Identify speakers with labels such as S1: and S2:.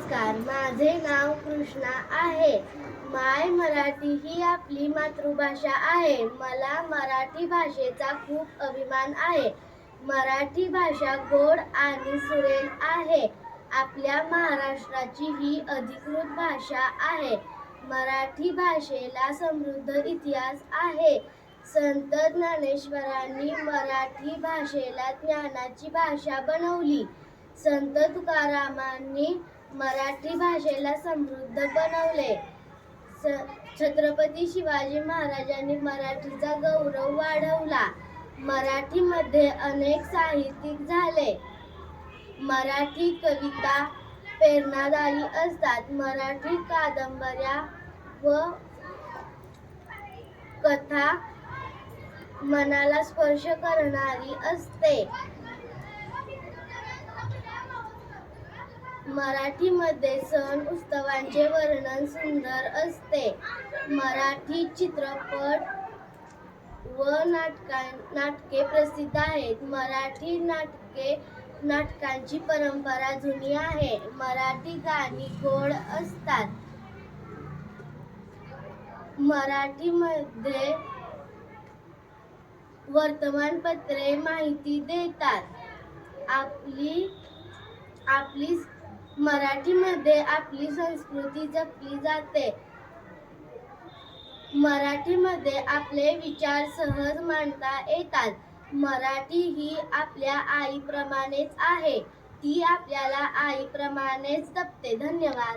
S1: नमस्कार, माझे नाव कृष्णा आहे. माय मराठी ही आपली मातृभाषा आहे. मला मराठी भाषेचा खूप अभिमान आहे. मराठी भाषा गोड आणि सुरेल आहे. आपल्या महाराष्ट्राची ही अधिकृत भाषा आहे. मराठी भाषेला समृद्ध इतिहास आहे. संत ज्ञानेश्वरांनी मराठी भाषेला ज्ञानाची भाषा बनवली. संत तुकारामांनी मराठी भाषेला समृद्ध बनवले. छत्रपती शिवाजी महाराजांनी मराठीचा गौरव वाढवला. मराठीमध्ये अनेक साहित्यिक झाले. मराठी कविता प्रेरणादायी असतात. मराठी कादंबऱ्या व कथा मनाला स्पर्श करणारी असते. मराठीमध्ये सण उत्सवांचे वर्णन सुंदर असते. मराठी चित्रपट व नाटके प्रसिद्ध आहेत. मराठी नाटकांची परंपरा जुनी आहे. मराठी गाणी गोड असतात. मराठीमध्ये वर्तमानपत्रे माहिती देतात. मराठीमध्ये आपली संस्कृती जपली जाते. मराठीमध्ये आपले विचार सहज मांडता येतात. मराठी ही आपल्या आईप्रमाणेच आहे. ती आपल्याला आईप्रमाणेच जपते. धन्यवाद.